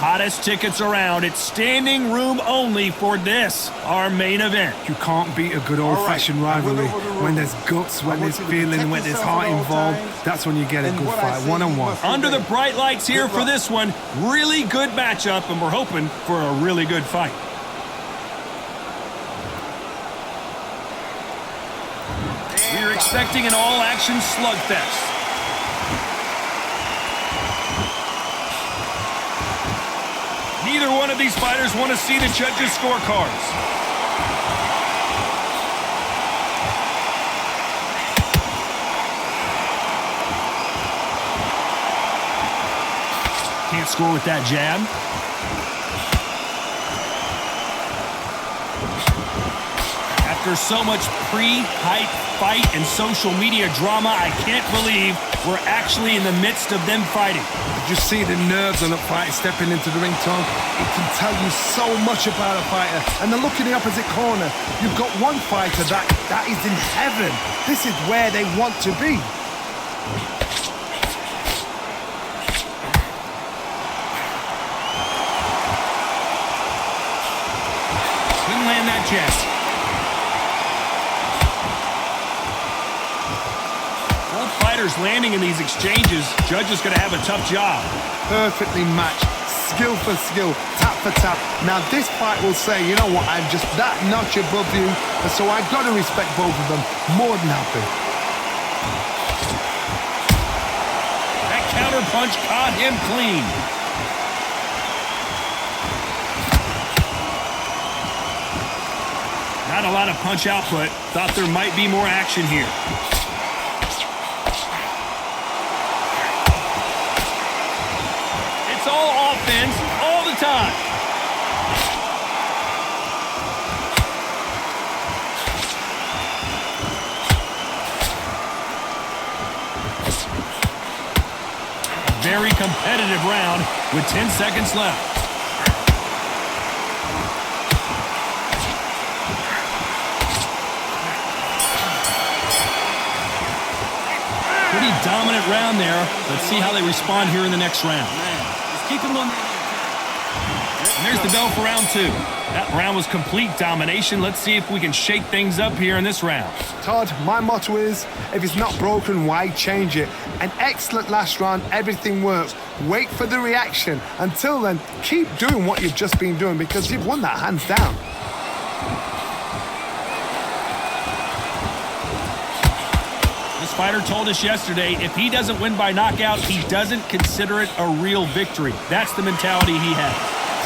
hottest tickets around. It's standing room only for this, our main event. You can't beat a good old-fashioned rivalry. When there's guts, when there's feeling, when there's heart involved, that's when you get a good fight, one-on-one. Under the bright lights here for this one, really good matchup, and we're hoping for a really good fight. We're expecting an all-action slugfest. Neither one of these fighters want to see the judges' scorecards. Can't score with that jab. After so much pre-hype fight and social media drama, I can't believe we're actually in the midst of them fighting. Just see the nerves on a fighter stepping into the ring, Tom. It can tell you so much about a fighter. And then look in the opposite corner. You've got one fighter that is in heaven. This is where they want to be. Couldn't land that jab. Fighters landing in these exchanges, judge is going to have a tough job. Perfectly matched, skill for skill, tap for tap. Now this fight will say, you know what, I'm just that notch above you, and so I've got to respect both of them. More than happy. That counter punch caught him clean. Not a lot of punch output. Thought there might be more action here. All offense, all the time. A very competitive round with 10 seconds left. Pretty dominant round there. Let's see how they respond here in the next round. Keep him on. And there's the bell for round two. That round was complete domination. Let's see if we can shake things up here in this round. Todd, my motto is, if it's not broken, why change it? An excellent last round, everything works. Wait for the reaction. Until then, keep doing what you've just been doing because you've won that hands down. This fighter told us yesterday, if he doesn't win by knockout, he doesn't consider it a real victory. That's the mentality he has.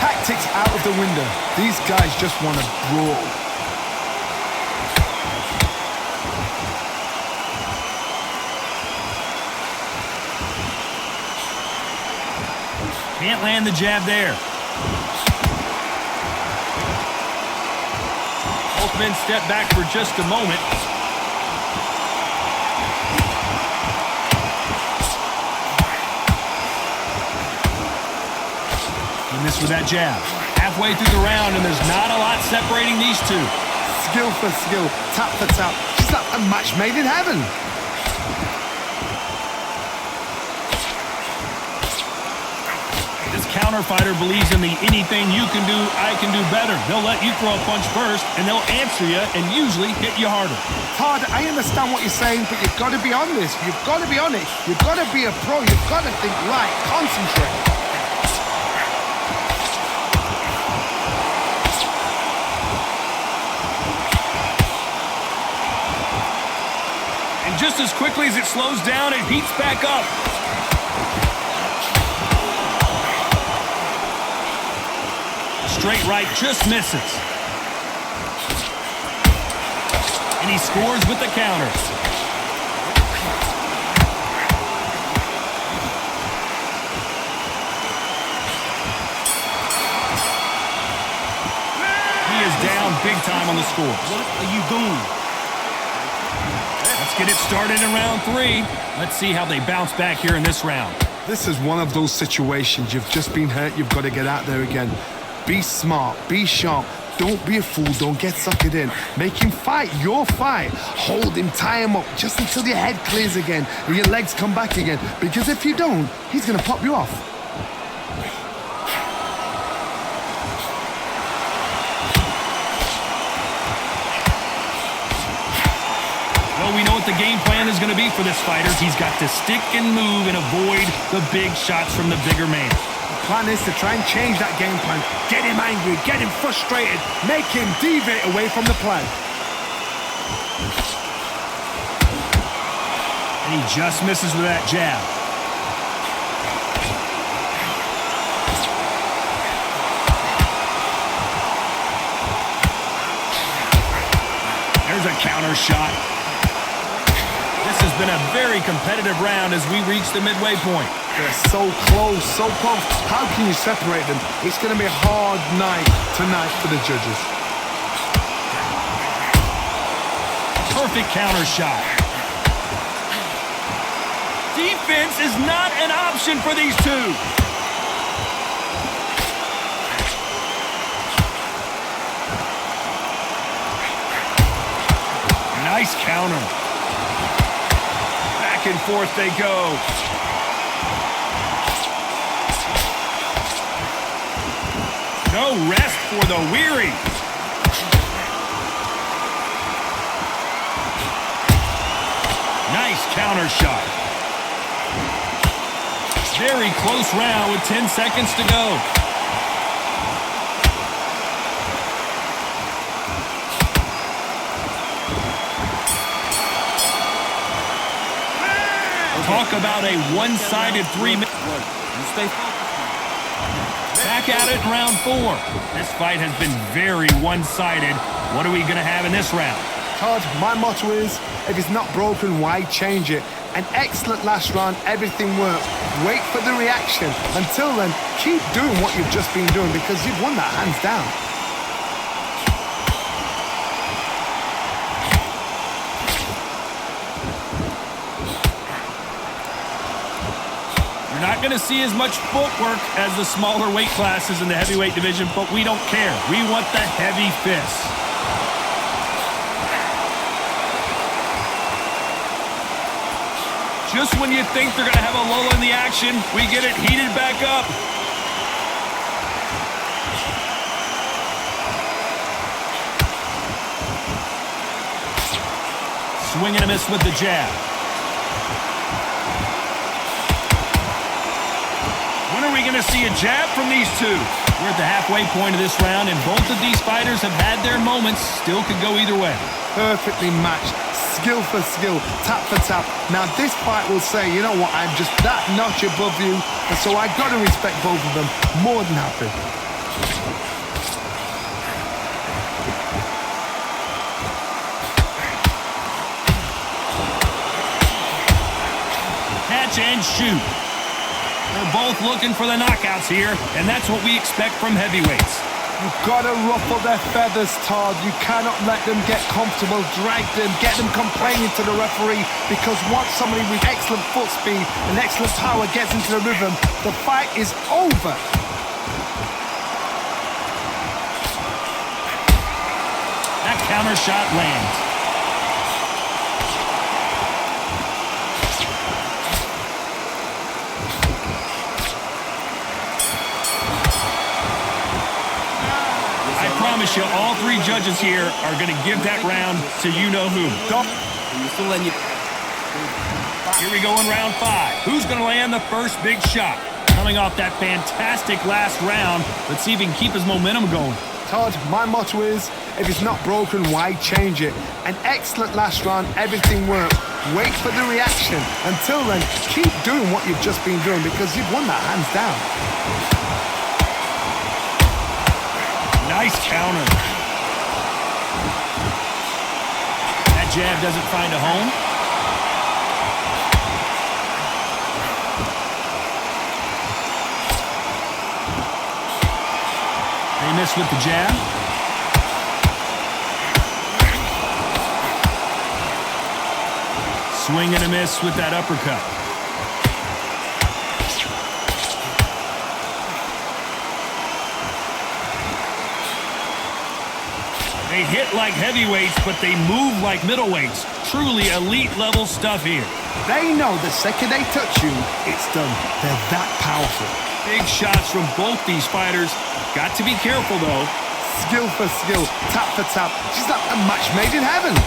Tactics out of the window. These guys just want to brawl. Can't land the jab there. Both men step back for just a moment. Miss with that jab. Halfway through the round, and there's not a lot separating these two. Skill for skill, tap for tap. It's like a match made in heaven. This counter fighter believes in the anything you can do, I can do better. They'll let you throw a punch first, and they'll answer you and usually hit you harder. Todd, I understand what you're saying, but you've got to be on this. You've got to be on it. You've got to be a pro. You've got to think right. Concentrate. Just as quickly as it slows down, it heats back up. Straight right just misses. And he scores with the counter. He is down big time on the score. What are you doing? Let's get it started in round three. Let's see how they bounce back here in this round. This is one of those situations. You've just been hurt. You've got to get out there again. Be smart. Be sharp. Don't be a fool. Don't get suckered in. Make him fight your fight. Hold him. Tie him up just until your head clears again and your legs come back again. Because if you don't, he's going to pop you off. game plan is going to be for this fighter. He's got to stick and move and avoid the big shots from the bigger man. The plan is to try and change that game plan. Get him angry, get him frustrated, make him deviate away from the plan. And he just misses with that jab. There's a counter shot. This has been a very competitive round as we reach the midway point. They're so close, so close. How can you separate them? It's going to be a hard night tonight for the judges. Perfect counter shot. Defense is not an option for these two. Nice counter. Back and forth they go. No rest for the weary. Nice counter shot. Very close round with 10 seconds to go. Talk about a one-sided 3-minute. Back at it in round 4. This fight has been very one-sided. What are we going to have in this round? Todd, my motto is, if it's not broken, why change it? An excellent last round, everything worked. Wait for the reaction. Until then, keep doing what you've just been doing because you've won that hands down. You're not going to see as much footwork as the smaller weight classes in the heavyweight division, but we don't care. We want the heavy fists. Just when you think they're going to have a lull in the action, we get it heated back up. Swing and a miss with the jab. When are we going to see a jab from these two? We're at the halfway point of this round, and both of these fighters have had their moments. Still could go either way. Perfectly matched. Skill for skill, tap for tap. Now this fight will say, you know what, I'm just that notch above you, and so I got to respect both of them. More than happy. Catch and shoot. They're both looking for the knockouts here, and that's what we expect from heavyweights. You've got to ruffle their feathers, Todd. You cannot let them get comfortable, drag them, get them complaining to the referee, because once somebody with excellent foot speed and excellent power gets into the rhythm, the fight is over. That counter shot lands. I promise you, all three judges here are going to give that round to you-know-who. Here we go in round 5. Who's going to land the first big shot? Coming off that fantastic last round, let's see if he can keep his momentum going. Todd, my motto is, if it's not broken, why change it? An excellent last round, everything worked. Wait for the reaction. Until then, keep doing what you've just been doing because you've won that hands down. Nice counter. That jab doesn't find a home. They miss with the jab. Swing and a miss with that uppercut. They hit like heavyweights, but they move like middleweights. Truly elite level stuff here. They know the second they touch you, it's done. They're that powerful. Big shots from both these fighters. Got to be careful, though. Skill for skill, tap for tap. She's like a match made in heaven.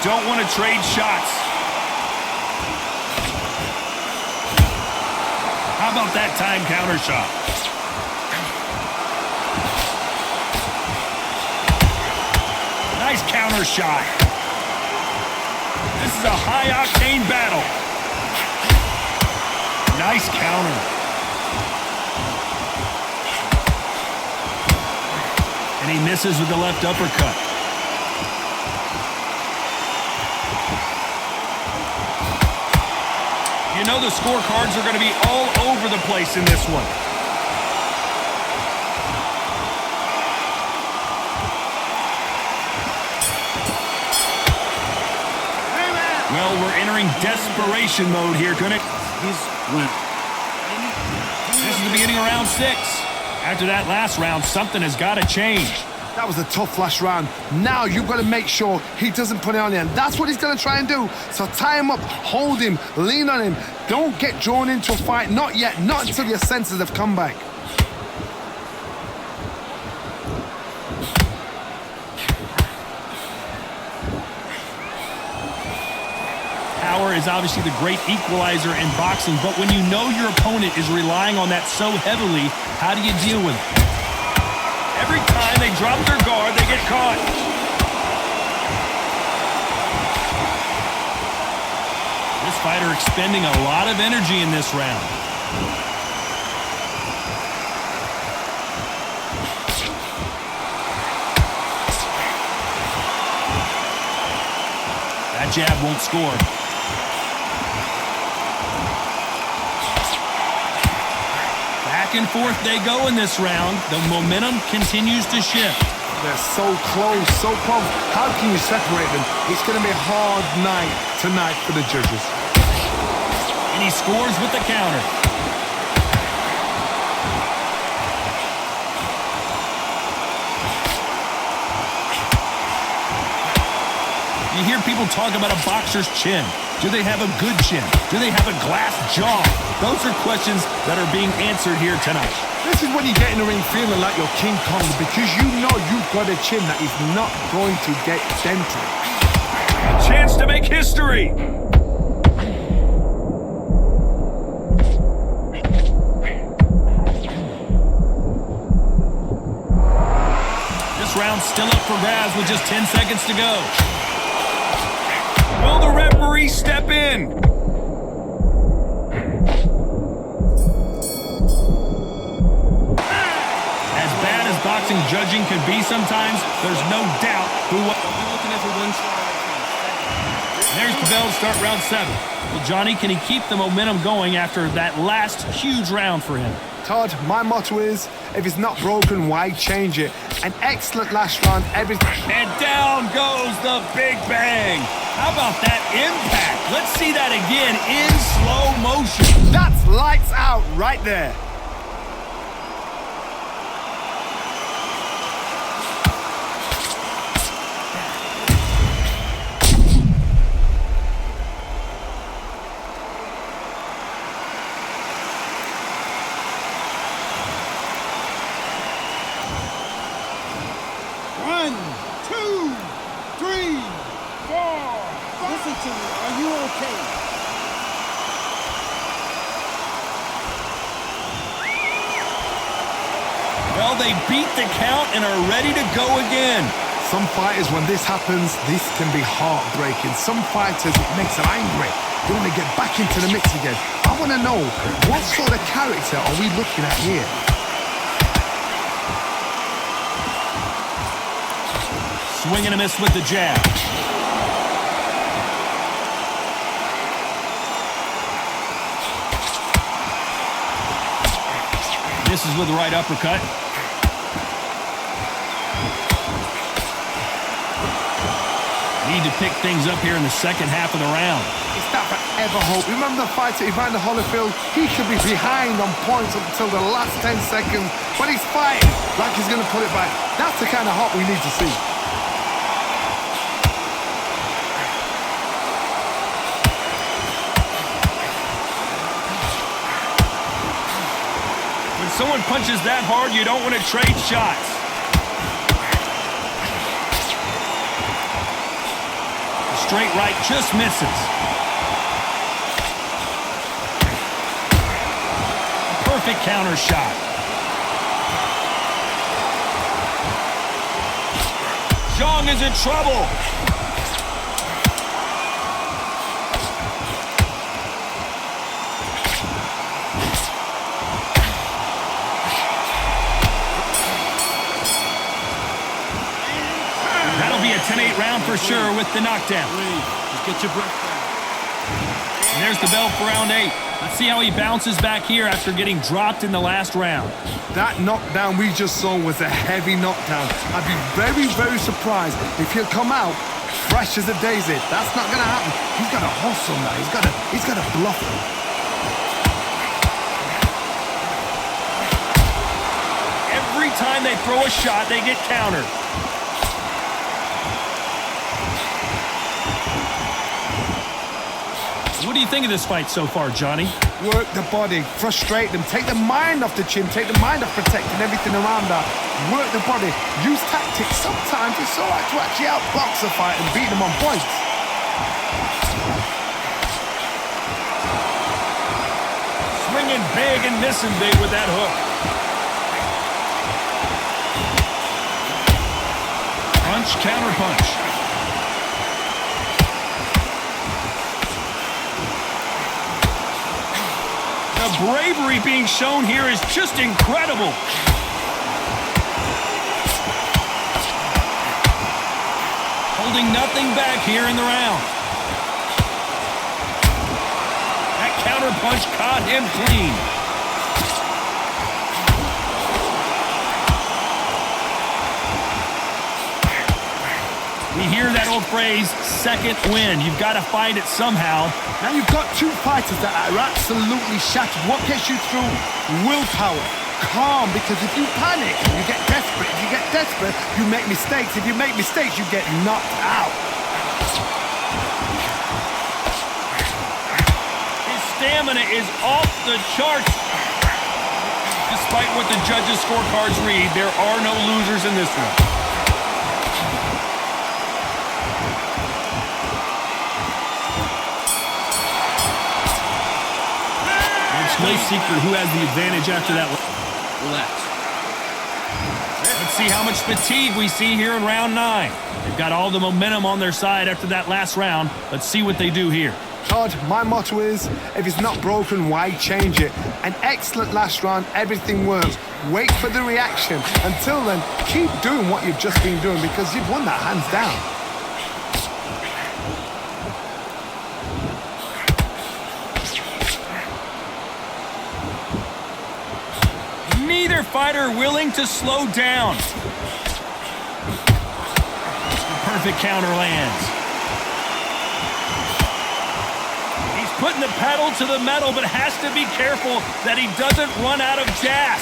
don't want to trade shots. How about that time counter shot? Nice counter shot. This is a high-octane battle. Nice counter. And he misses with the left uppercut. You know the scorecards are going to be all over the place in this one. Well, we're entering desperation mode here, Kunnick. This is the beginning of round 6. After that last round, something has got to change. That was a tough last round. Now you've got to make sure he doesn't put it on you. And that's what he's going to try and do. So tie him up, hold him, lean on him. Don't get drawn into a fight. Not yet. Not until your senses have come back. Power is obviously the great equalizer in boxing, but when you know your opponent is relying on that so heavily, how do you deal with it? Every time they drop their guard, they get caught. This fighter expending a lot of energy in this round. That jab won't score. Back and forth they go in this round. The momentum continues to shift. They're so close, so close. How can you separate them? It's going to be a hard night tonight for the judges. And he scores with the counter. You hear people talk about a boxer's chin. Do they have a good chin? Do they have a glass jaw? Those are questions that are being answered here tonight. This is when you get in the ring feeling like you're King Kong, because you know you've got a chin that is not going to get dented. A chance to make history. This round's still up for grabs with just 10 seconds to go. Will the referee step in? As bad as boxing judging can be sometimes, there's no doubt who will be looking at the win. There's the bell to start round 7. Well, Johnny, can he keep the momentum going after that last huge round for him? Todd, my motto is, if it's not broken, why change it? An excellent last round, everything. And down goes the Big Bang. How about that impact? Let's see that again in slow motion. That's lights out right there. Well, they beat the count and are ready to go again. Some fighters, when this happens, this can be heartbreaking. Some fighters, it makes them angry. They want to get back into the mix again. I want to know, what sort of character are we looking at here? Swing and a miss with the jab. Misses with the right uppercut. Need to pick things up here in the second half of the round. It's that forever hope. Remember the fighter Evander Holyfield? He could be behind on points until the last 10 seconds, but he's fighting like he's going to put it back. That's the kind of hope we need to see. When someone punches that hard, you don't want to trade shots. Straight right just misses. Perfect counter shot. Zhang is in trouble. That'll be a 10-8 round for sure with the knockdown. Just get your breath back. And there's the bell for round 8. Let's see how he bounces back here after getting dropped in the last round. That knockdown we just saw was a heavy knockdown. I'd be very, very surprised if he'll come out fresh as a daisy. That's not gonna happen. He's got to hustle now. He's got to bluff him. Every time they throw a shot, they get countered. What do you think of this fight so far, Johnny? Work the body, frustrate them, take the mind off the chin, take the mind off protecting everything around that. Work the body, use tactics. Sometimes it's all right to actually outbox a fight and beat them on points. Swinging big and missing big with that hook. Punch, counter punch. The bravery being shown here is just incredible. Holding nothing back here in the round. That counter punch caught him clean. We hear that old phrase, second win. You've got to find it somehow. Now you've got two fighters that are absolutely shattered. What gets you through? Willpower. Calm, because if you panic, you get desperate. If you get desperate, you make mistakes. If you make mistakes, you get knocked out. His stamina is off the charts. Despite what the judges' scorecards read, there are no losers in this one. No secret who has the advantage after that. Relax. Let's see how much fatigue we see here in round 9. They've got all the momentum on their side after that last round. Let's see what they do here. Todd, my motto is, if it's not broken, why change it? An excellent last round, everything works. Wait for the reaction. Until then, keep doing what you've just been doing because you've won that hands down. Neither fighter willing to slow down. The perfect counter lands. He's putting the pedal to the metal, but has to be careful that he doesn't run out of gas.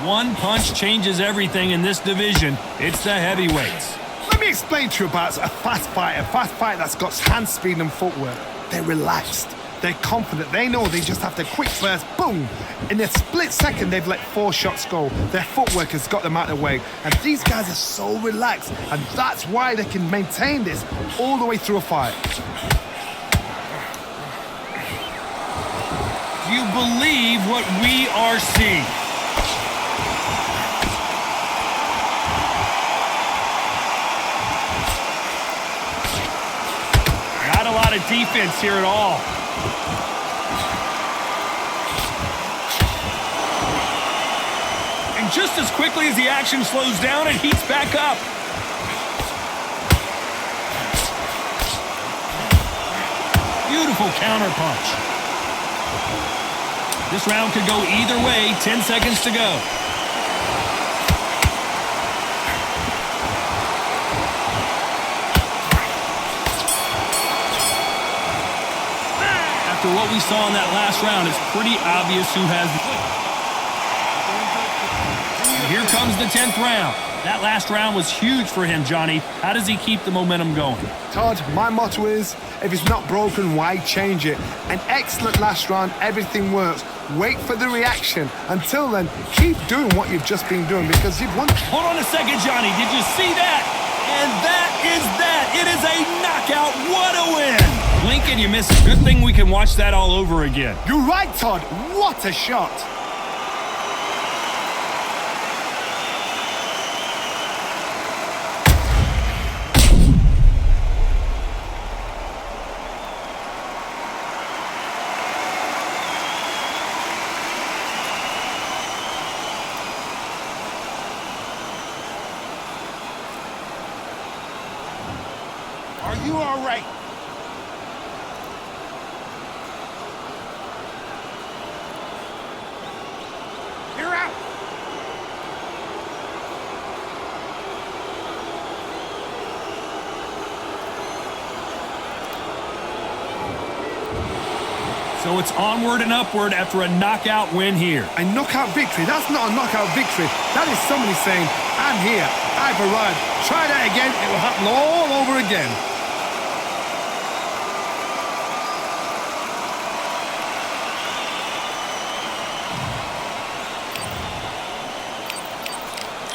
One punch changes everything in this division. It's the heavyweights. Let me explain to you about a fast fighter that's got hand speed and footwork. They're relaxed. They're confident. They know they just have to quick burst, boom. In a split second, they've let 4 shots go. Their footwork has got them out of the way. And these guys are so relaxed. And that's why they can maintain this all the way through a fight. Do you believe what we are seeing? Not a lot of defense here at all. And just as quickly as the action slows down, it heats back up. Beautiful counter punch. This round could go either way. 10 seconds to go. After what we saw in that last round, it's pretty obvious who has. Here comes the 10th round. That last round was huge for him, Johnny. How does he keep the momentum going? Todd, my motto is, if it's not broken, why change it? An excellent last round, everything works. Wait for the reaction. Until then, keep doing what you've just been doing because you've won. Hold on a second, Johnny. Did you see that? And that is that. It is a knockout. What a win. Lincoln, you missed it. Good thing we can watch that all over again. You're right, Todd. What a shot. Are you all right? You're out. So it's onward and upward after a knockout win here. A knockout victory? That's not a knockout victory. That is somebody saying, I'm here, I've arrived. Try that again, it will happen all over again.